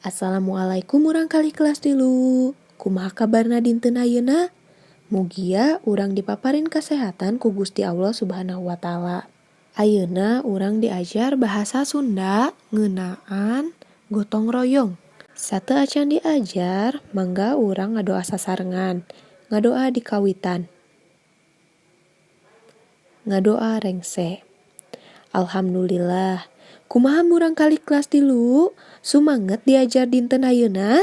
Assalamualaikum urang kali kelas tilu. Kumaha kabarna dinten ayeuna? Mugia urang dipaparin kesehatan ku Gusti Allah Subhanahu wa taala. Ayeuna urang diajar bahasa Sunda ngeunaan gotong royong. Sateu acan diajar, mangga urang ngadoa sasarengan. Ngadoa di kawitan. Ngadoa rengse. Alhamdulillah. Kumaha murang kali kelas tilu? Sumanget diajar dinten ayeuna?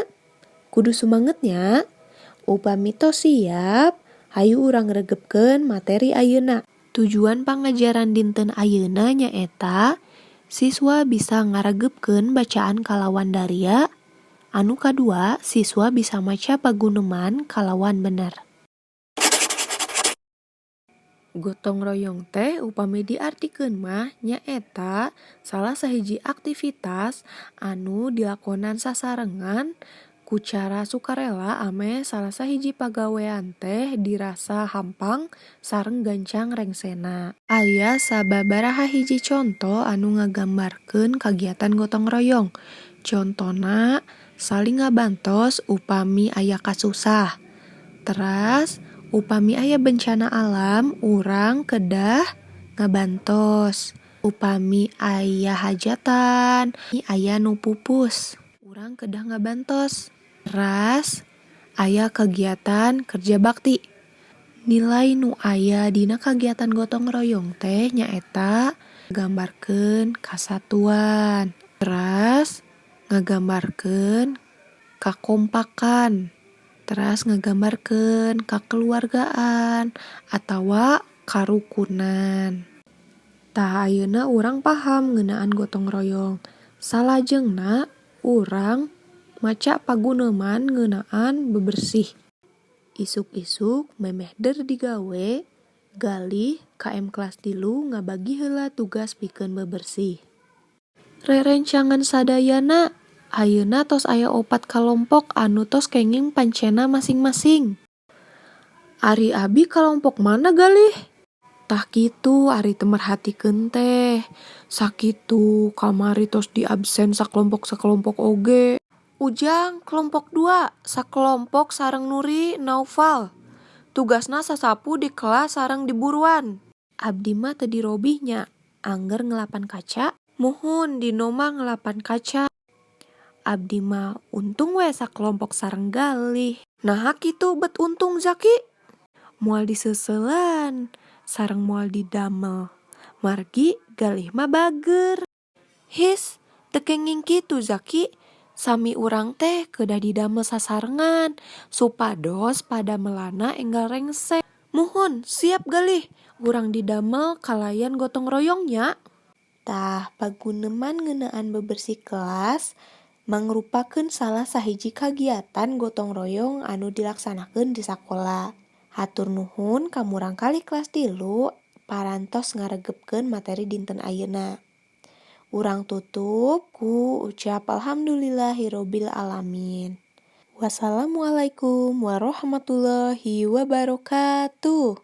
Kudu sumangetnya. Upami tos siap, hayu urang regepkeun materi ayeuna. Tujuan pangajaran dinten ayeuna nyaeta siswa bisa ngaregepkeun bacaan kalawan daria. Anu kadua, siswa bisa maca paguneman kalawan bener. Gotong royong teh upami diartikeun mah nyaeta salah sahiji aktivitas anu dilakonan sasarengan ku cara sukarela ame salah sahiji pagawean teh dirasa hampang sareng gancang rengsena. Aya sababaraha hiji conto anu ngagambarkeun kagiatan gotong royong. Contona saling ngabantos upami aya kasusah. Teras upami aya bencana alam, urang kedah ngabantos. Upami aya hajatan, aya nu pupus, urang kedah ngabantos. Teras aya kegiatan kerja bakti. Nilai nu aya dina kagiatan gotong royong teh nyaeta ngagambarkeun kasatuan. Teras ngagambarkeun kakompakan. Teras ngagambarkeun kakeluargaan atawa karukunan. Tah ayeuna urang paham ngeunaan gotong royong. Salajengna urang maca paguneman ngeunaan bebersih. Isuk-isuk memehder digawe, galih KM kelas 3 ngabagi heula tugas pikeun bebersih. Rerencangan sadayana ayeuna tos aya 4 kalompok anu tos kenging pancena masing-masing. Ari abi kalompok mana galih? Tah kitu ari teu merhatikeun teh. Sakitu kamari tos di absen sakelompok-sakelompok oge. Ujang kelompok 2, sakelompok sareng Nuri Naufal. Tugasna sasapu di kelas sareng di buruan. Abdi mah teu dirobih nya. Angger ngelapan kaca, muhun dino mah ngelapan kaca. Abdi mah untung we sakelompok sareng galih. Naha kitu bet untung Zaki? Moal diseuselan sareng moal didamel. Margi galih mah bager. His, teu kenging kitu Zaki. Sami urang teh kedah didamel sasarengan supados padamelana enggal rengse. Muhun, siap galih. Urang didamel kalayan gotong royongnya. Tah paguneman ngeunaan bebersih kelas mangrupakeun salah sahiji kagiatan gotong royong anu dilaksanakeun di sakola. Hatur nuhun ka murang kali kelas 3 parantos ngaregepkeun materi dinten ayeuna. Urang tutup ku ucap alhamdulillahirobbil alamin. Wassalamualaikum warahmatullahi wabarakatuh.